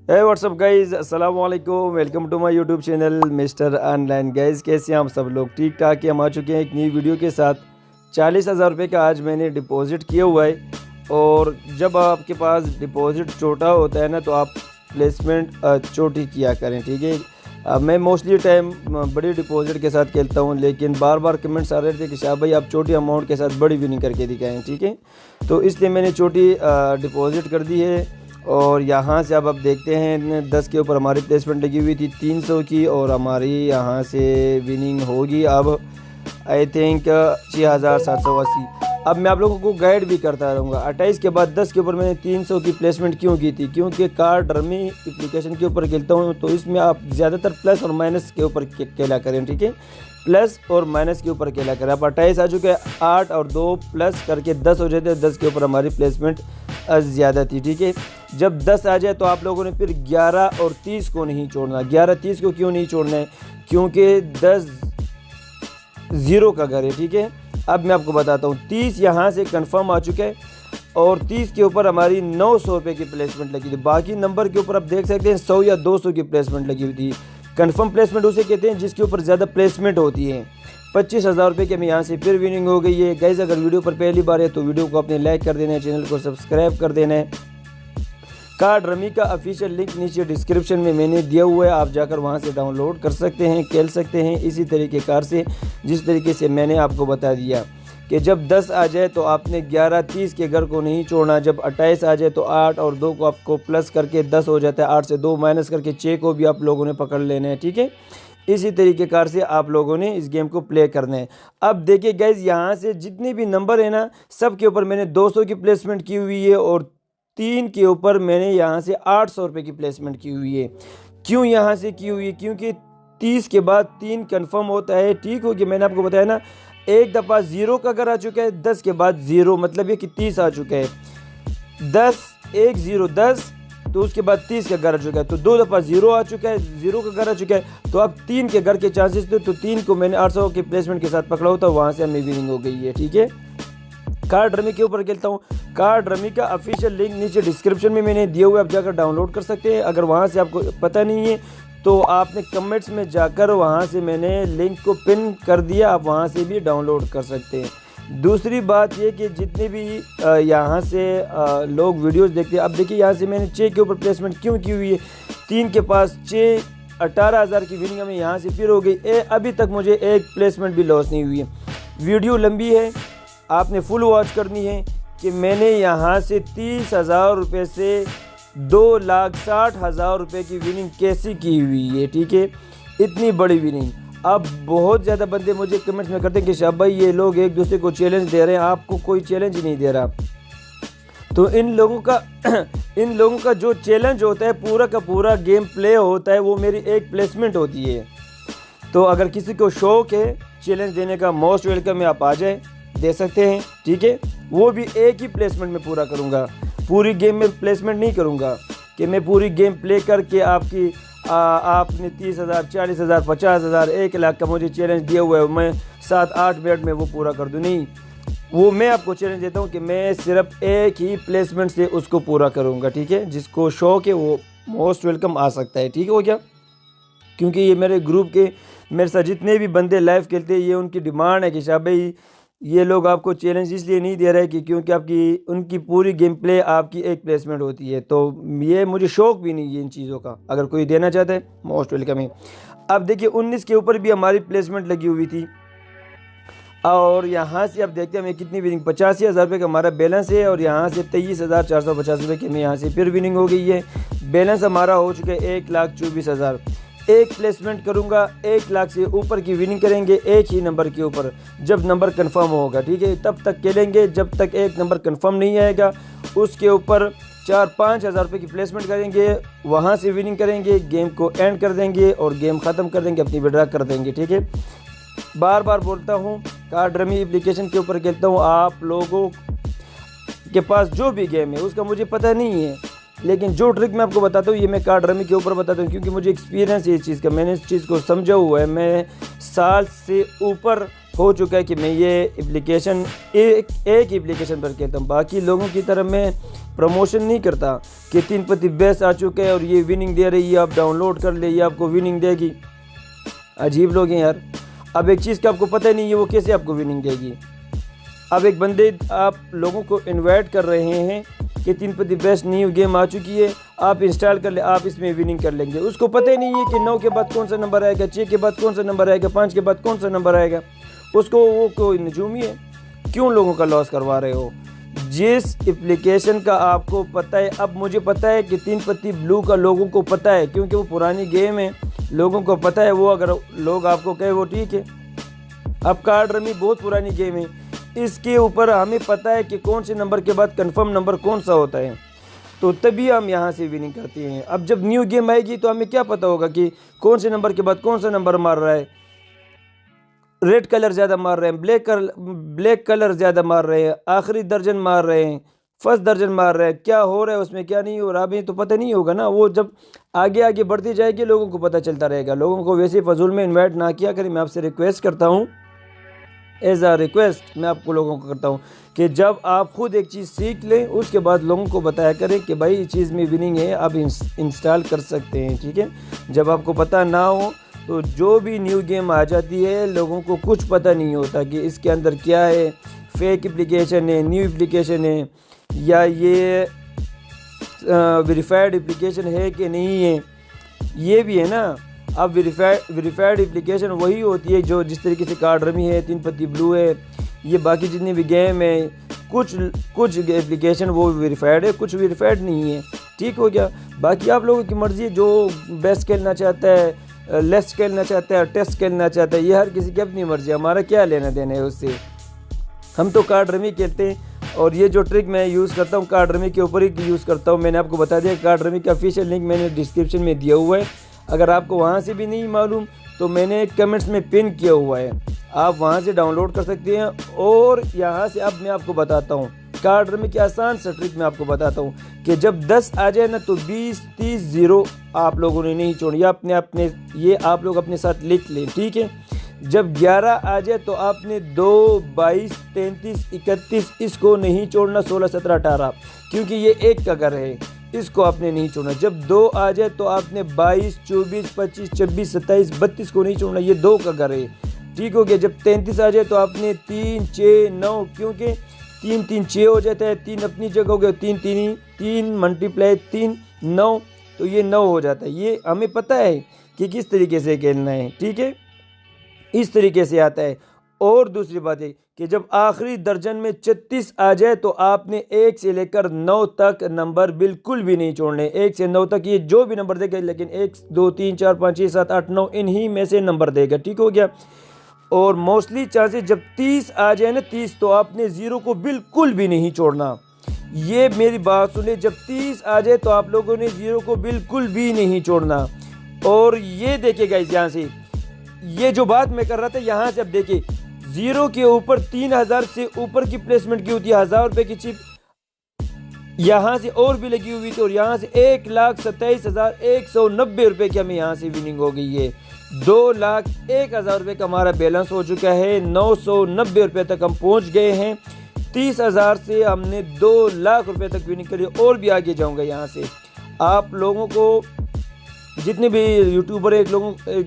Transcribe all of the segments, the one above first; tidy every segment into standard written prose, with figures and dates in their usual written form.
हे WhatsApp guys, अस्सलाम वालेकुम। Welcome to my YouTube channel Mister Online. Guys कैसे हैं आप सब लोग? ठीक ठाक ही हम आ चुके हैं एक नई वीडियो के साथ। 40,000 रुपये का आज मैंने डिपॉज़िट किया हुआ है। और जब आपके पास डिपॉज़िट छोटा होता है ना, तो आप प्लेसमेंट छोटी किया करें, ठीक है। मैं मोस्टली टाइम बड़ी डिपॉज़िट के साथ खेलता हूँ, लेकिन बार बार कमेंट्स आ रहे थे कि शाह भाई आप छोटी अमाउंट के साथ बड़ी विनिंग करके दिखाएं, ठीक है। तो इसलिए मैंने छोटी डिपॉज़िट कर दी है। और यहाँ से अब देखते हैं 10 के ऊपर हमारी प्लेसमेंट लगी हुई थी 300 की, और हमारी यहाँ से विनिंग होगी अब आई थिंक 6,780। अब मैं आप लोगों को गाइड भी करता रहूँगा। 28 के बाद 10 के ऊपर मैंने 300 की प्लेसमेंट क्यों की थी? क्योंकि कार्ड रमी एप्लीकेशन के ऊपर खेलता हूँ, तो इसमें आप ज़्यादातर प्लस और माइनस के ऊपर खेला करें, ठीक है। प्लस और माइनस के ऊपर खेला करें। अब 28 आ चुके हैं, 8 और 2 प्लस करके 10 हो जाते हैं। 10 के ऊपर हमारी प्लेसमेंट ज़्यादा थी, ठीक है। जब 10 आ जाए तो आप लोगों ने फिर 11 और 30 को नहीं छोड़ना। 11-30 को क्यों नहीं छोड़ना है? क्योंकि 10 ज़ीरो का घर है, ठीक है। अब मैं आपको बताता हूँ, 30 यहाँ से कंफर्म आ चुका है और 30 के ऊपर हमारी 900 रुपये की प्लेसमेंट लगी थी। बाकी नंबर के ऊपर आप देख सकते हैं 100 या 200 की प्लेसमेंट लगी हुई थी। कंफर्म प्लेसमेंट उसे कहते हैं जिसके ऊपर ज़्यादा प्लेसमेंट होती है। 25,000 रुपये की हमें यहाँ से फिर विनिंग हो गई है। गाइस अगर वीडियो पर पहली बार है तो वीडियो को अपने लाइक कर देना है, चैनल को सब्सक्राइब कर देना है। कार्ड रमी का ऑफिशियल लिंक नीचे डिस्क्रिप्शन में मैंने दिया हुआ है, आप जाकर वहां से डाउनलोड कर सकते हैं, खेल सकते हैं इसी तरीके कार से जिस तरीके से मैंने आपको बता दिया कि जब 10 आ जाए तो आपने 11-30 के घर को नहीं छोड़ना। जब 28 आ जाए तो 8 और 2 को आपको प्लस करके 10 हो जाता है। 8 से 2 माइनस करके 6 को भी आप लोगों ने पकड़ लेना है, ठीक है। इसी तरीके कार से आप लोगों ने इस गेम को प्ले करना है। अब देखिए गाइज, यहाँ से जितने भी नंबर है ना, सब के ऊपर मैंने 200 की प्लेसमेंट की हुई है और 3 के ऊपर मैंने यहाँ से 800 रुपये की प्लेसमेंट की हुई है। क्यों यहाँ से की हुई है? क्योंकि 30 के बाद 3 कंफर्म होता है, ठीक हो गया। मैंने आपको बताया ना, एक दफ़ा 0 का अगर आ चुका है, 10 के बाद 0 मतलब ये कि 30 आ चुका है। 10 1 0 10, तो उसके बाद 30 का घर आ चुका है, तो 2 दफ़ा 0 आ चुका है, 0 का घर आ चुका है। तो अब 3 के घर के चांसेस थे, तो 3 को मैंने 800 के प्लेसमेंट के साथ पकड़ा होता, वहाँ से हमें विनिंग हो गई है, ठीक है। कार्ड रमी के ऊपर खेलता हूँ। कार्ड रमी का ऑफिशियल लिंक नीचे डिस्क्रिप्शन में मैंने दिया हुआ है, आप जाकर डाउनलोड कर सकते हैं। अगर वहाँ से आपको पता नहीं है तो आपने कमेंट्स में जाकर वहाँ से मैंने लिंक को पिन कर दिया, आप वहाँ से भी डाउनलोड कर सकते हैं। दूसरी बात ये कि जितने भी यहाँ से लोग वीडियोस देखते हैं, अब देखिए यहाँ से मैंने 6 के ऊपर प्लेसमेंट क्यों की हुई है। 3 के पास 6, 18,000 की विनिंग हमें यहाँ से फिर हो गई। अभी तक मुझे एक प्लेसमेंट भी लॉस नहीं हुई है। वीडियो लंबी है, आपने फुल वॉच करनी है कि मैंने यहाँ से 30,000 रुपये से 2,60,000 रुपये की विनिंग कैसी की हुई है, ठीक है। इतनी बड़ी विनिंग। अब बहुत ज़्यादा बंदे मुझे कमेंट्स में करते हैं कि शाह भाई ये लोग एक दूसरे को चैलेंज दे रहे हैं, आपको कोई चैलेंज नहीं दे रहा। तो इन लोगों का जो चैलेंज होता है, पूरा का पूरा गेम प्ले होता है, वो मेरी एक प्लेसमेंट होती है। तो अगर किसी को शौक़ है चैलेंज देने का, मोस्ट वेलकम है, आप आ जाए, दे सकते हैं, ठीक है। वो भी एक ही प्लेसमेंट में पूरा करूंगा, पूरी गेम में प्लेसमेंट नहीं करूंगा कि मैं पूरी गेम प्ले करके आपने 30,000, 40,000, 50,000, 1 लाख का मुझे चैलेंज दिया हुआ है, मैं 7-8 मिनट में वो पूरा कर दूं। नहीं, वो मैं आपको चैलेंज देता हूं कि मैं सिर्फ एक ही प्लेसमेंट से उसको पूरा करूंगा, ठीक है। जिसको शौक है वो मोस्ट वेलकम आ सकता है, ठीक है हो गया। क्योंकि ये मेरे ग्रुप के मेरे साथ जितने भी बंदे लाइव खेलते हैं, ये उनकी डिमांड है कि शाह भाई ये लोग आपको चैलेंज इसलिए नहीं दे रहे कि क्योंकि उनकी पूरी गेम प्ले आपकी एक प्लेसमेंट होती है। तो ये मुझे शौक भी नहीं है इन चीज़ों का। अगर कोई देना चाहता है मोस्ट वेलकम है। अब देखिए 19 के ऊपर भी हमारी प्लेसमेंट लगी हुई थी और यहाँ से अब देखते हैं हमें कितनी विनिंग। 85,000 रुपये का हमारा बैलेंस है और यहाँ से 23,450 रुपये की हमें यहाँ से फिर विनिंग हो गई है। बैलेंस हमारा हो चुका है 1,24,000। एक प्लेसमेंट करूंगा, 1 लाख से ऊपर की विनिंग करेंगे एक ही नंबर के ऊपर, जब नंबर कंफर्म होगा, ठीक है। तब तक खेलेंगे जब तक एक नंबर कंफर्म नहीं आएगा। उसके ऊपर 4-5 हज़ार रुपये की प्लेसमेंट करेंगे, वहां से विनिंग करेंगे, गेम को एंड कर देंगे और गेम ख़त्म कर देंगे, अपनी विड्रॉ कर देंगे, ठीक है। बार बार बोलता हूँ, कार्ड रमी एप्लीकेशन के ऊपर खेलता हूँ। आप लोगों के पास जो भी गेम है उसका मुझे पता नहीं है, लेकिन जो ट्रिक मैं आपको बताता हूँ ये मैं कार्ड रमी के ऊपर बताता हूँ, क्योंकि मुझे एक्सपीरियंस है इस चीज़ का, मैंने इस चीज़ को समझा हुआ है। मैं साल से ऊपर हो चुका है कि मैं ये एप्लीकेशन एक एप्लीकेशन पर खेलता हूँ। बाकी लोगों की तरह मैं प्रमोशन नहीं करता कि 3 पत्ती बेस्ट आ चुके हैं और ये विनिंग दे रही है, आप डाउनलोड कर ले, ये आपको विनिंग देगी। अजीब लोग हैं यार। अब एक चीज़ का आपको पता ही नहीं है वो कैसे आपको विनिंग देगी। अब एक बंदे आप लोगों को इनवाइट कर रहे हैं कि 3 पत्ती बेस्ट न्यू गेम आ चुकी है, आप इंस्टॉल कर ले, आप इसमें विनिंग कर लेंगे। उसको पता ही नहीं है कि 9 के बाद कौन सा नंबर आएगा, 6 के बाद कौन सा नंबर आएगा, 5 के बाद कौन सा नंबर आएगा। उसको वो कोई नजूमी है, क्यों लोगों का लॉस करवा रहे हो। जिस एप्लीकेशन का आपको पता है, अब मुझे पता है कि 3 पत्ती ब्लू का लोगों को पता है क्योंकि वो पुरानी गेम है, लोगों को पता है। वो अगर लोग आपको कहे वो ठीक है। अब कार्ड रमी बहुत पुरानी गेम है, इसके ऊपर हमें पता है कि कौन से नंबर के बाद कंफर्म नंबर कौन सा होता है, तो तभी हम यहाँ से विनिंग करते हैं। अब जब न्यू गेम आएगी तो हमें क्या पता होगा कि कौन से नंबर के बाद कौन सा नंबर मार रहा है। रेड कलर ज़्यादा मार रहे हैं, ब्लैक कलर ज़्यादा मार रहे हैं, आखिरी दर्जन मार रहे हैं, फर्स्ट दर्जन मार रहे हैं, क्या हो रहा है उसमें क्या नहीं हो रहा अभी तो पता नहीं होगा ना। वो जब आगे आगे बढ़ती जाएगी लोगों को पता चलता रहेगा। लोगों को वैसे फजूल में इन्वाइट ना किया करें। मैं आपसे रिक्वेस्ट करता हूँ, एज आ रिक्वेस्ट मैं आपको लोगों को करता हूँ कि जब आप खुद एक चीज़ सीख लें उसके बाद लोगों को बताया करें कि भाई इस चीज़ में विनिंग है, आप इंस्टॉल कर सकते हैं, ठीक है। जब आपको पता ना हो तो जो भी न्यू गेम आ जाती है लोगों को कुछ पता नहीं होता कि इसके अंदर क्या है, फेक एप्लीकेशन है, न्यू एप्लीकेशन है, या ये वेरीफाइड एप्लीकेशन है कि नहीं है। ये भी है ना। अब वेरीफाइड एप्लीकेशन वही होती है जो जिस तरीके से कार्ड रमी है, 3 पत्ती ब्लू है, ये बाकी जितने भी गेम है, कुछ एप्लीकेशन वो वेरीफाइड है, कुछ वेरीफाइड नहीं है, ठीक हो गया। बाकी आप लोगों की मर्ज़ी, जो बेस्ट खेलना चाहता है, लेस खेलना चाहता है, टेस्ट खेलना चाहता है, ये हर किसी की अपनी मर्ज़ी, हमारा क्या लेना देना है उससे। हम तो कार्ड रमी खेलते हैं और ये जो ट्रिक मैं यूज़ करता हूँ कार्ड रमी के ऊपर ही यूज़ करता हूँ। मैंने आपको बता दिया, कार्ड रमी का ऑफिशियल लिंक मैंने डिस्क्रिप्शन में दिया हुआ है। अगर आपको वहाँ से भी नहीं मालूम तो मैंने कमेंट्स में पिन किया हुआ है, आप वहाँ से डाउनलोड कर सकते हैं। और यहाँ से अब मैं आपको बताता हूँ कार्ड रमी की आसान सा ट्रिक मैं आपको बताता हूँ कि जब 10 आ जाए ना तो 20, 30, 0 आप लोगों ने नहीं छोड़ी, ये आप लोग अपने साथ लिख लें, ठीक है। जब 11 आ जाए तो आपने 2, 22, 33, 31 इसको नहीं छोड़ना, 16, 17, 18 क्योंकि ये एक का घर है, इसको आपने नहीं छोड़ना। जब 2 आ जाए तो आपने 22, 24, 25, 26, 27, 32 को नहीं छोड़ना, ये 2 का घर है, ठीक हो गया। जब 33 आ जाए तो आपने 3, 6, 9 क्योंकि 3, 3, 6 हो जाता है, 3 अपनी जगह हो गया, 3, 3 मल्टीप्लाई 3, 9 तो ये 9 हो जाता है। ये हमें पता है कि किस तरीके से खेलना है, ठीक है, इस तरीके से आता है। और दूसरी बात है कि जब आखिरी दर्जन में 36 आ जाए तो आपने 1 से लेकर 9 तक नंबर बिल्कुल भी नहीं छोड़ने। 1 से 9 तक ये जो भी नंबर देगा, लेकिन 1, 2, 3, 4, 5, 6, 7, 8, 9 इन्हीं में से नंबर देगा, ठीक हो गया। और मोस्टली चांसेस जब 30 आ जाए ना, 30 तो आपने 0 को बिल्कुल भी नहीं छोड़ना। ये मेरी बात सुने, जब 30 आ जाए तो आप लोगों ने 0 को बिल्कुल भी नहीं छोड़ना। और ये देखिएगा इस यहाँ से, ये जो बात मैं कर रहा था यहाँ से अब देखिए, 0 के ऊपर 3000 से ऊपर की प्लेसमेंट की होती है, 1000 रुपये की चिप यहाँ से और भी लगी हुई थी, और यहाँ से 1,27,190 रुपये की हमें यहाँ से विनिंग हो गई है। 2,01,000 रुपये का हमारा बैलेंस हो चुका है, 990 रुपये तक हम पहुँच गए हैं। 30,000 से हमने 2 लाख रुपये तक विनिंग करी, और भी आगे जाऊँगा यहाँ से। आप लोगों को जितने भी यूट्यूबर एक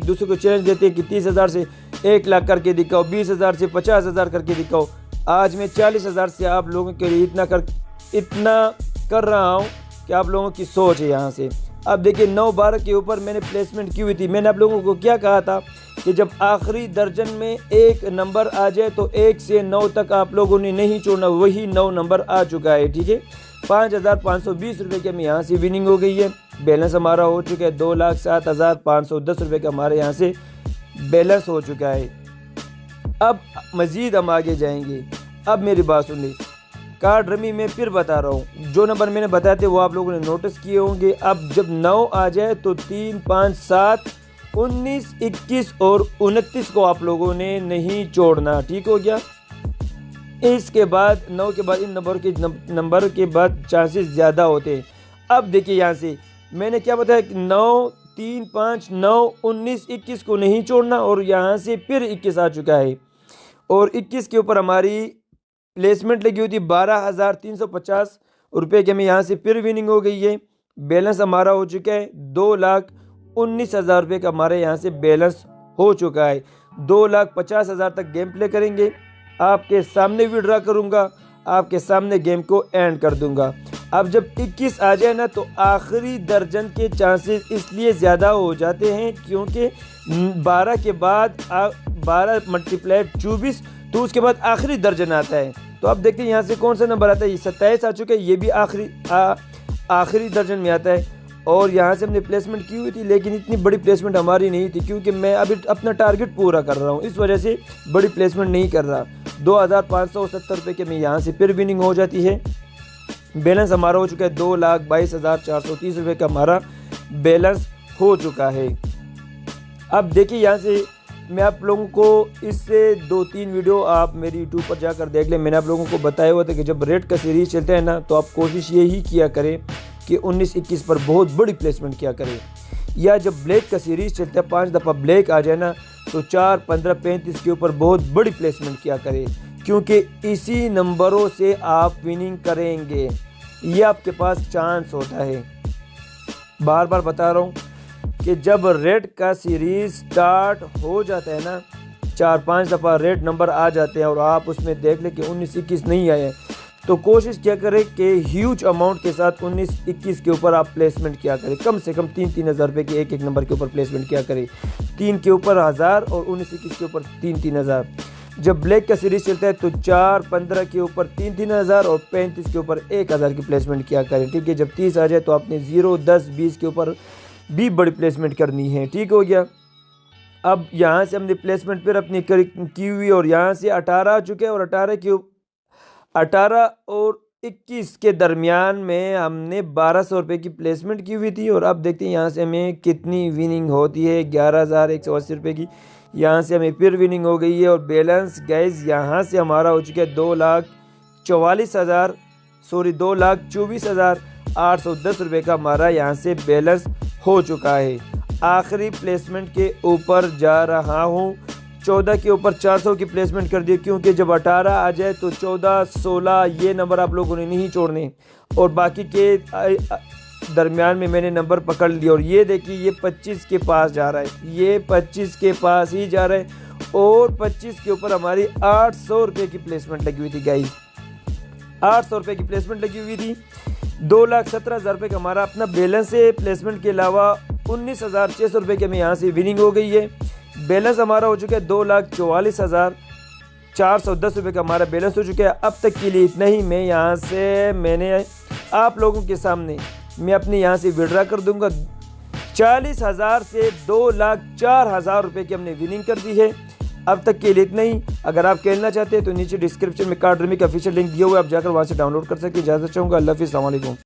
दूसरे को चैलेंज देते हैं कि 30,000 से 1 लाख करके दिखाओ, 20,000 से 50,000 करके दिखाओ, आज मैं 40,000 से आप लोगों के लिए इतना कर रहा हूँ कि आप लोगों की सोच है यहाँ से। अब देखिए 9-12 के ऊपर मैंने प्लेसमेंट की हुई थी। मैंने आप लोगों को क्या कहा था कि जब आखिरी दर्जन में 1 नंबर आ जाए तो 1 से 9 तक आप लोगों ने नहीं छोड़ना, वही 9 नंबर आ चुका है, ठीक है। 5,520 रुपये की हमें यहाँ से विनिंग हो गई है। बैलेंस हमारा हो चुका है 2,07,510 रुपये का हमारे यहाँ से बैलेंस हो चुका है। अब मज़ीद हम आगे जाएंगे। अब मेरी बात सुन ली, कार्ड रमी में फिर बता रहा हूँ, जो नंबर मैंने बताए थे वो आप लोगों ने नोटिस किए होंगे। अब जब 9 आ जाए तो 3, 5, 7, 19, 21 और 29 को आप लोगों ने नहीं छोड़ना, ठीक हो गया। इसके बाद 9 के बाद इन नंबर के बाद चांसेस ज़्यादा होते हैं। अब देखिए यहाँ से मैंने क्या बताया कि 9, 3, 5, 9, 19, 21 को नहीं छोड़ना, और यहाँ से फिर 21 आ चुका है। और 21 के ऊपर हमारी प्लेसमेंट लगी हुई थी 12,350 रुपये की, हमें यहाँ से फिर विनिंग हो गई है। बैलेंस हमारा हो चुका है 2,19,000 रुपये का, हमारे यहाँ से बैलेंस हो चुका है। 2,50,000 तक गेम प्ले करेंगे, आपके सामने विड्रॉ करूँगा, आपके सामने गेम को एंड कर दूंगा। अब जब 21 आ जाए ना तो आखिरी दर्जन के चांसेस इसलिए ज़्यादा हो जाते हैं क्योंकि 12 के बाद 12 मल्टीप्लाइड 24, तो उसके बाद आखिरी दर्जन आता है। तो अब देखते हैं यहाँ से कौन सा नंबर आता है। ये 27 आ चुका है, ये भी आखिरी दर्जन में आता है। और यहाँ से हमने प्लेसमेंट की हुई थी, लेकिन इतनी बड़ी प्लेसमेंट हमारी नहीं थी क्योंकि मैं अभी अपना टारगेट पूरा कर रहा हूँ, इस वजह से बड़ी प्लेसमेंट नहीं कर रहा। 2,570 रुपये के में यहाँ से फिर विनिंग हो जाती है। बैलेंस हमारा हो चुका है 2,22,430 रुपये का हमारा बैलेंस हो चुका है। अब देखिए यहाँ से मैं आप लोगों को इससे 2-3 वीडियो आप मेरी यूट्यूब पर जाकर देख लें। मैंने आप लोगों को बताया हुआ था कि जब रेड का सीरीज़ चलता है ना तो आप कोशिश यही किया करें कि 19-21 पर बहुत बड़ी प्लेसमेंट किया करें, या जब ब्लैक का सीरीज़ चलता है 5 दफ़ा ब्लैक आ जाए ना तो 4, 15, 35 के ऊपर बहुत बड़ी प्लेसमेंट किया करें, क्योंकि इसी नंबरों से आप विनिंग करेंगे, ये आपके पास चांस होता है। बार बार बता रहा हूँ कि जब रेड का सीरीज़ स्टार्ट हो जाता है ना, 4-5 दफ़ा रेड नंबर आ जाते हैं और आप उसमें देख लें कि 19-21 नहीं आए, तो कोशिश क्या करें कि ह्यूज अमाउंट के साथ 19-21 के ऊपर आप प्लेसमेंट किया करें। कम से कम 3-3 हज़ार रुपये के एक नंबर के ऊपर प्लेसमेंट किया करें। 3 के ऊपर 1,000 और 19-21 के ऊपर 3-3 हज़ार। जब ब्लैक का सीरीज़ चलता है तो 4-15 के ऊपर 3-3 हज़ार और 35 के ऊपर 1,000 की प्लेसमेंट किया करें। ठीक है, जब 30 आ जाए तो आपने 0, 10, 20 के ऊपर भी बड़ी प्लेसमेंट करनी है। ठीक हो गया। अब यहाँ से हमने प्लेसमेंट फिर अपनी की हुई और यहाँ से 18 आ चुके हैं और 18 और 21 के दरमियान में हमने 1,200 रुपये की प्लेसमेंट की हुई थी। और अब देखते हैं यहाँ से हमें कितनी विनिंग होती है। 11,180 रुपये की यहाँ से हमें फिर विनिंग हो गई है। और बैलेंस गाइज यहाँ से हमारा हो चुका है 2,24,810 रुपये का हमारा यहाँ से बैलेंस हो चुका है। आखिरी प्लेसमेंट के ऊपर जा रहा हूँ। 14 के ऊपर 400 की प्लेसमेंट कर दी, क्योंकि जब 18 आ जाए तो 14, 16 ये नंबर आप लोगों ने नहीं छोड़ने, और बाकी के दरमियान में मैंने नंबर पकड़ लिया। और ये देखिए ये 25 के पास जा रहा है, ये 25 के पास ही जा रहा है। और 25 के ऊपर हमारी 800 रुपये की प्लेसमेंट लगी हुई थी गाइस, 800 रुपये की प्लेसमेंट लगी हुई थी। 2,17,000 रुपये का हमारा अपना बैलेंस है। प्लेसमेंट के अलावा 19,600 रुपये के में यहाँ से विनिंग हो गई है। बैलेंस हमारा हो चुका है 2,44,410 रुपये का हमारा बैलेंस हो चुका है। अब तक के लिए इतना ही। मैंने आप लोगों के सामने मैं अपने यहाँ से विड्रॉ कर दूंगा। 40,000 से 2,04,000 रुपये की हमने विनिंग कर दी है। अब तक के लिए इतना ही। अगर आप खेलना चाहते हैं तो नीचे डिस्क्रिप्शन में कार्ड रमी का ऑफिशियल लिंक दिया हुआ है, आप जाकर वहाँ से डाउनलोड कर सकते हैं। इजाज़त चाहूँगा। अल्लाह हाफ़िज़, अस्सलाम वालेकुम।